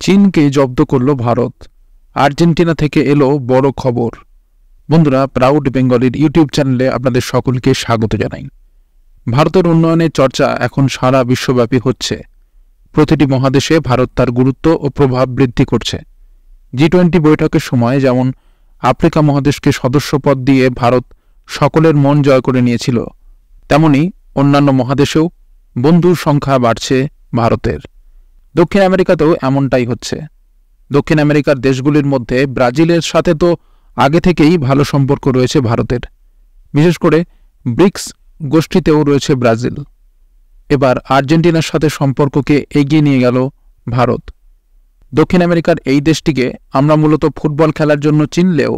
চীনকে জব্দ করল ভারত। আর্জেন্টিনা থেকে এলো বড় খবর। বন্ধুরা, প্রাউড বেঙ্গলির ইউটিউব চ্যানেলে আপনাদের সকলকে স্বাগত জানাই। ভারতের উন্নয়নের চর্চা এখন সারা বিশ্বব্যাপী হচ্ছে। প্রতিটি মহাদেশে ভারত তার গুরুত্ব ও প্রভাব বৃদ্ধি করছে। G20 বৈঠকের সময় যেমন আফ্রিকা মহাদেশকে সদস্যপদ দিয়ে ভারত সকলের মন জয় করে নিয়েছিল, তেমনি অন্যান্য মহাদেশেও বন্ধুর সংখ্যা বাড়ছে ভারতের। দক্ষিণ আমেরিকাতেও এমনটাই হচ্ছে। দক্ষিণ আমেরিকার দেশগুলির মধ্যে ব্রাজিলের সাথে তো আগে থেকেই ভালো সম্পর্ক রয়েছে ভারতের। বিশেষ করে ব্রিক্স গোষ্ঠীতেও রয়েছে ব্রাজিল। এবার আর্জেন্টিনার সাথে সম্পর্ককে এগিয়ে নিয়ে গেল ভারত। দক্ষিণ আমেরিকার এই দেশটিকে আমরা মূলত ফুটবল খেলার জন্য চিনলেও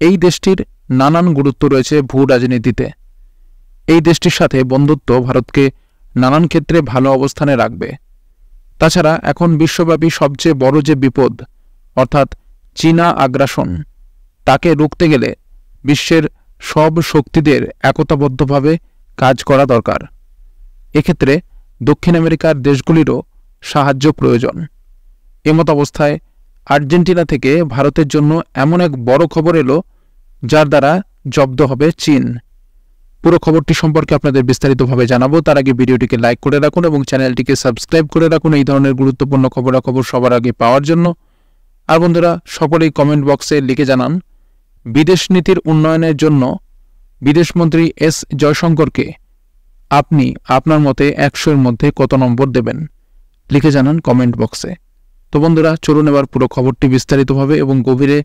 এই দেশটির নানান গুরুত্ব রয়েছে ভূ রাজনীতিতে। এই দেশটির সাথে বন্ধুত্ব ভারতকে নানান ক্ষেত্রে ভালো অবস্থানে রাখবে। তাছাড়া এখন বিশ্বব্যাপী সবচেয়ে বড় যে বিপদ, অর্থাৎ চীনা আগ্রাসন, তাকে রুখতে গেলে বিশ্বের সব শক্তিদের একতাবদ্ধভাবে কাজ করা দরকার। এক্ষেত্রে দক্ষিণ আমেরিকার দেশগুলিরও সাহায্য প্রয়োজন। এমত অবস্থায় আর্জেন্টিনা থেকে ভারতের জন্য এমন এক বড় খবর এলো, যার দ্বারা জব্দ হবে চীন। পুরো খবরটি সম্পর্কে আপনাদের বিস্তারিতভাবে জানাবো। তার আগে ভিডিওটিকে লাইক করে রাখুন এবং চ্যানেলটিকে সাবস্ক্রাইব করে রাখুন এই ধরনের গুরুত্বপূর্ণ খবরাখবর সবার আগে পাওয়ার জন্য। আর বন্ধুরা, সকলেই কমেন্ট বক্সে লিখে জানান, বিদেশ নীতির উন্নয়নের জন্য বিদেশমন্ত্রী এস জয়শঙ্করকে আপনি আপনার মতে 100-এর মধ্যে কত নম্বর দেবেন? লিখে জানান কমেন্ট বক্সে। তো বন্ধুরা, চলুন এবার পুরো খবরটি বিস্তারিতভাবে এবং গভীরে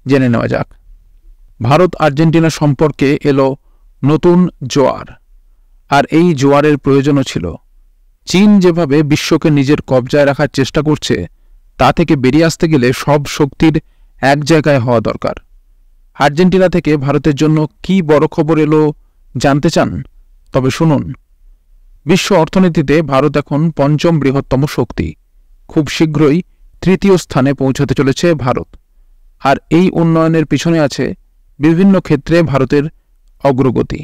জেনে নেওয়া যাক। ভারত আর্জেন্টিনা সম্পর্কে এলো নতুন জোয়ার, আর এই জোয়ারের প্রয়োজনও ছিল। চীন যেভাবে বিশ্বকে নিজের কবজায় রাখার চেষ্টা করছে, তা থেকে বেরিয়ে আসতে গেলে সব শক্তির এক জায়গায় হওয়া দরকার। আর্জেন্টিনা থেকে ভারতের জন্য কি বড় খবর এলো জানতে চান? তবে শুনুন। বিশ্ব অর্থনীতিতে ভারত এখন 5ম বৃহত্তম শক্তি। খুব শীঘ্রই 3য় স্থানে পৌঁছাতে চলেছে ভারত। আর এই উন্নয়নের পিছনে আছে বিভিন্ন ক্ষেত্রে ভারতের অগ্রগতি।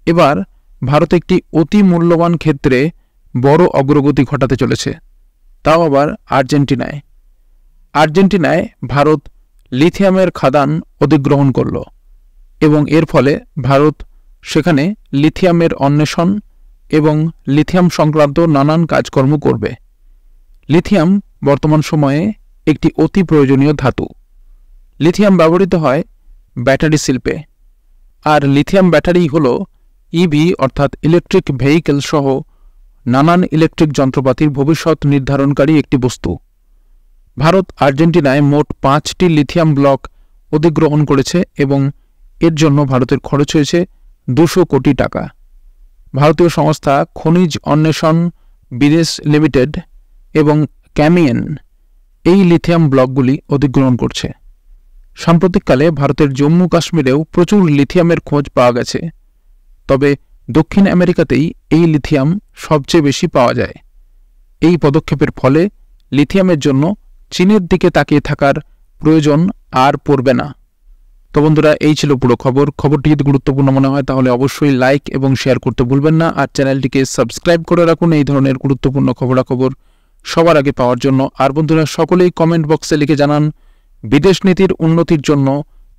এবার ভারত একটি অতি মূল্যবান ক্ষেত্রে বড় অগ্রগতি ঘটাতে চলেছে, তাও আবার আর্জেন্টিনায়। আর্জেন্টিনায় ভারত লিথিয়ামের খাদান অধিগ্রহণ করল এবং এর ফলে ভারত সেখানে লিথিয়ামের অন্বেষণ এবং লিথিয়াম সংক্রান্ত নানান কাজকর্ম করবে। লিথিয়াম বর্তমান সময়ে একটি অতি প্রয়োজনীয় ধাতু। লিথিয়াম ব্যবহৃত হয় ব্যাটারি শিল্পে, আর লিথিয়াম ব্যাটারি হল ইভি অর্থাৎ ইলেকট্রিক ভেহিকেল সহ নানান ইলেকট্রিক যন্ত্রপাতির ভবিষ্যৎ নির্ধারণকারী একটি বস্তু। ভারত আর্জেন্টিনায় মোট 5টি লিথিয়াম ব্লক অধিগ্রহণ করেছে এবং এর জন্য ভারতের খরচ হয়েছে 200 কোটি টাকা। ভারতীয় সংস্থা খনিজ অন্বেষণ বিদেশ লিমিটেড এবং ক্যামিয়েন এই লিথিয়াম ব্লকগুলি অধিগ্রহণ করছে। সাম্প্রতিককালে ভারতের জম্মু কাশ্মীরেও প্রচুর লিথিয়ামের খোঁজ পাওয়া গেছে, তবে দক্ষিণ আমেরিকাতেই এই লিথিয়াম সবচেয়ে বেশি পাওয়া যায়। এই পদক্ষেপের ফলে লিথিয়ামের জন্য চীনের দিকে তাকিয়ে থাকার প্রয়োজন আর পড়বে না। তো বন্ধুরা, এই ছিল পুরো খবর। খবরটি যদি গুরুত্বপূর্ণ মনে হয় তাহলে অবশ্যই লাইক এবং শেয়ার করতে ভুলবেন না, আর চ্যানেলটিকে সাবস্ক্রাইব করে রাখুন এই ধরনের গুরুত্বপূর্ণ খবরাখবর সবার আগে পাওয়ার জন্য। আর বন্ধুরা, সকলেই কমেন্ট বক্সে লিখে জানান, বিদেশ নীতির উন্নতির জন্য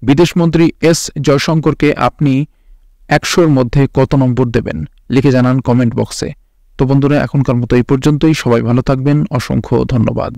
বিদেশমন্ত্রী এস জয়শঙ্করকে আপনি 100-এর মধ্যে কত নম্বর দেবেন? লিখে জানান কমেন্ট বক্সে। তো বন্ধুরা, এখনকার মতো এই পর্যন্তই। সবাই ভালো থাকবেন। অসংখ্য ধন্যবাদ।